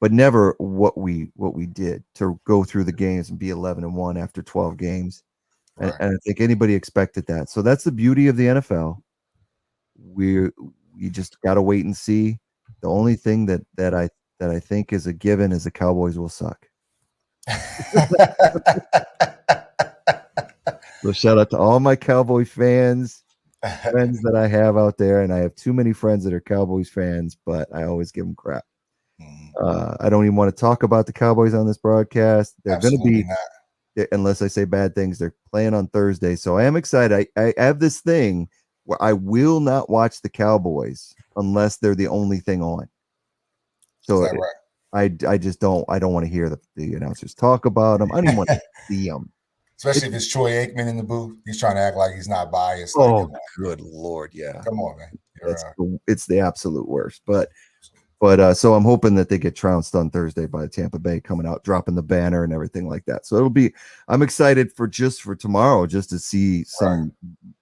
but never what we did to go through the games and be 11-1 after 12 games. Right. And I think anybody expected that. So that's the beauty of the NFL. You just got to wait and see. The only thing that I think is a given is the Cowboys will suck. So shout out to all my Cowboy friends that I have out there, and I have too many friends that are Cowboys fans, but I always give them crap. I don't even want to talk about the Cowboys on this broadcast. They're going to be, unless I say bad things, they're playing on Thursday. So I am excited. I have this thing where I will not watch the Cowboys unless they're the only thing on. So right? I just don't want to hear the announcers talk about them. I don't even want to see them. Especially if it's Troy Aikman in the booth. He's trying to act like he's not biased. Oh, good Lord. Yeah. Come on, man. It's the absolute worst. But so I'm hoping that they get trounced on Thursday by Tampa Bay coming out, dropping the banner and everything like that. So I'm excited for tomorrow, just to see some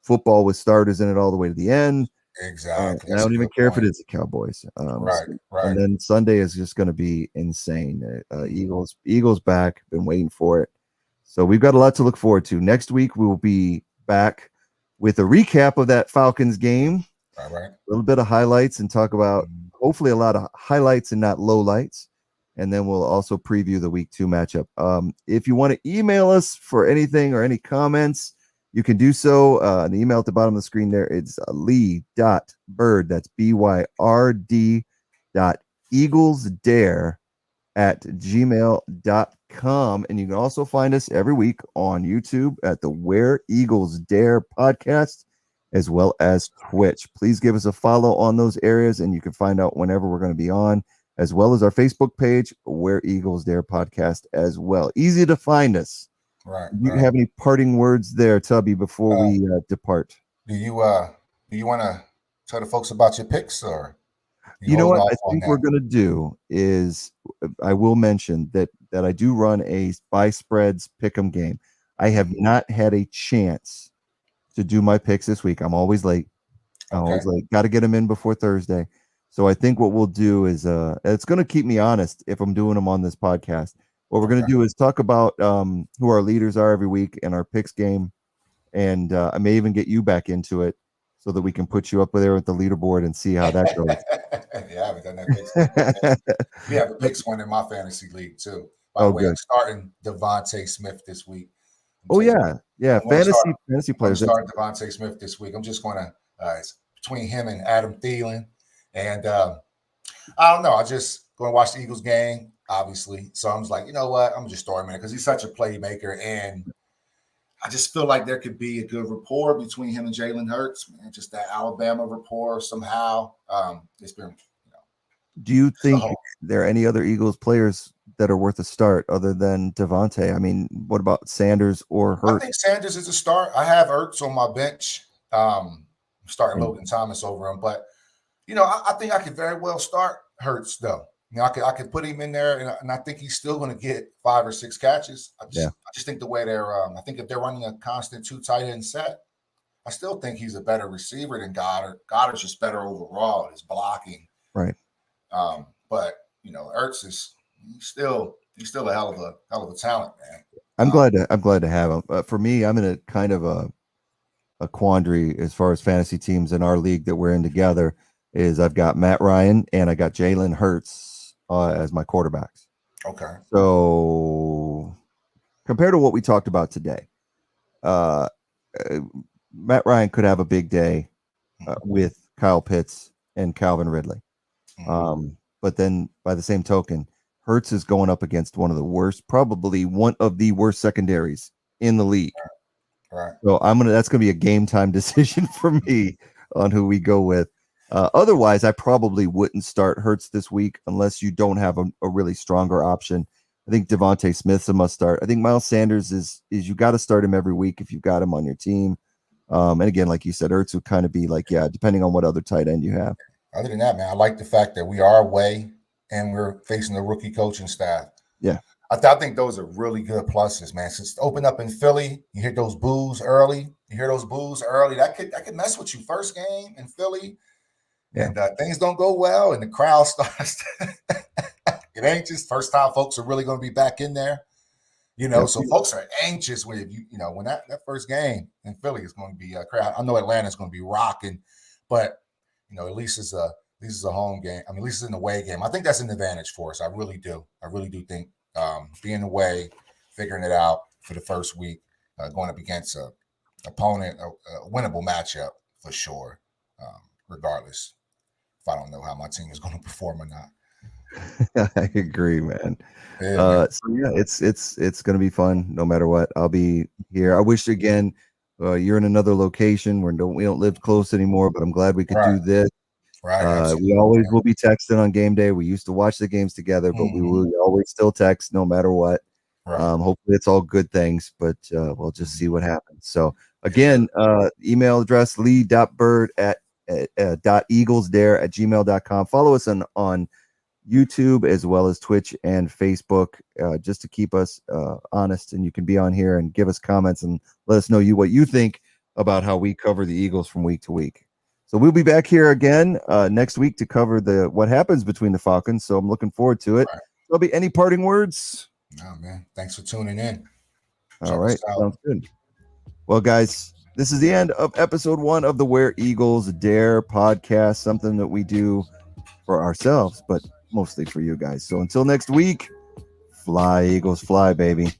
football with starters in it all the way to the end. Exactly. And I don't even care if it is the Cowboys. Right. And then Sunday is just going to be insane. Eagles back. Been waiting for it. So we've got a lot to look forward to. Next week we will be back with a recap of that Falcons game. All right. A little bit of highlights and talk about hopefully a lot of highlights and not lowlights. And then we'll also preview the week 2 matchup. If you want to email us for anything or any comments, you can do so. The email at the bottom of the screen there, it's lee.bird, that's BYRD.eaglesdare@gmail.com. And you can also find us every week on YouTube at the Where Eagles Dare podcast, as well as Twitch. Please give us a follow on those areas, and you can find out whenever we're going to be on, as well as our Facebook page, Where Eagles Dare podcast as well. Easy to find us. Right. Do you have any parting words there, Tubby, before we depart? Do you want to tell the folks about your picks, or you know what I think we're going to do is I will mention that I do run a by spreads pick'em game. I have not had a chance to do my picks this week. I'm always late. Got to get them in before Thursday. So I think what we'll do is it's going to keep me honest if I'm doing them on this podcast. What we're going to do is talk about who our leaders are every week in our picks game. And I may even get you back into it so that we can put you up there with the leaderboard and see how that goes. Yeah, I haven't done that. We have a picks one in my fantasy league too. By the way, good. I'm starting Devontae Smith this week. Yeah. Fantasy players. I'm starting Devontae Smith this week. I'm just going to it's between him and Adam Thielen. And I don't know. I just going to watch the Eagles game, obviously. So I'm just like, you know what? I'm just throwing him in because he's such a playmaker. And I just feel like there could be a good rapport between him and Jalen Hurts, man. Just that Alabama rapport somehow. It's been, Do you think there are any other Eagles players that are worth a start other than Devontae? I mean, what about Sanders or Hurts? I think Sanders is a start. I have Hurts on my bench. I'm starting Logan Thomas over him, but I think I could very well start Hurts though. I could put him in there, and I think he's still going to get 5 or 6 catches. I just think the way they're, I think if they're running a constant 2 tight end set, I still think he's a better receiver than Goddard. Goddard's just better overall in his blocking. Right. But Ertz he's still a hell of a talent, man. I'm glad to have him. For me, I'm in a kind of a quandary as far as fantasy teams in our league that we're in together. Is I've got Matt Ryan and I got Jalen Hurts as my quarterbacks. Okay. So compared to what we talked about today, Matt Ryan could have a big day with Kyle Pitts and Calvin Ridley. But then by the same token, Hurts is going up against probably one of the worst secondaries in the league. Right. So that's going to be a game time decision for me on who we go with. Otherwise, I probably wouldn't start Hurts this week unless you don't have a really stronger option. I think Devontae Smith's a must start. I think Miles Sanders is you got to start him every week if you've got him on your team. And again, like you said, Hurts would kind of be like, depending on what other tight end you have. Other than that, man, I like the fact that we are away and we're facing the rookie coaching staff. Yeah. I think those are really good pluses, man. Since open up in Philly, you hear those boos early. That could mess with you. First game in Philly. Yeah. And things don't go well, and the crowd starts. It ain't just first time folks are really going to be back in there, So folks are anxious when when that first game in Philly is going to be a crowd. I know Atlanta's going to be rocking, but at least it's a home game. I mean, at least it's an away game. I think that's an advantage for us. I really do. I really do think being away, figuring it out for the first week, going up against a opponent, a winnable matchup for sure, regardless. I don't know how my team is going to perform or not. I agree, man. Yeah, it's going to be fun no matter what. I'll be here. I wish again you're in another location where we don't live close anymore, but I'm glad we could do this. Right. We always will be texting on game day. We used to watch the games together, but we will always still text no matter what. Right. Hopefully it's all good things, but we'll just see what happens. So again, email address lee.bird@eaglesdare@gmail.com. Follow us on YouTube as well as Twitch and Facebook, just to keep us honest. And you can be on here and give us comments and let us know what you think about how we cover the Eagles from week to week. So we'll be back here again next week to cover what happens between the Falcons. So I'm looking forward to it. Right. Tubby, any parting words? No, man. Thanks for tuning in. All right. Sounds good. Well, guys, this is the end of episode 1 of the Where Eagles Dare podcast, something that we do for ourselves, but mostly for you guys. So until next week, fly, Eagles, fly, baby.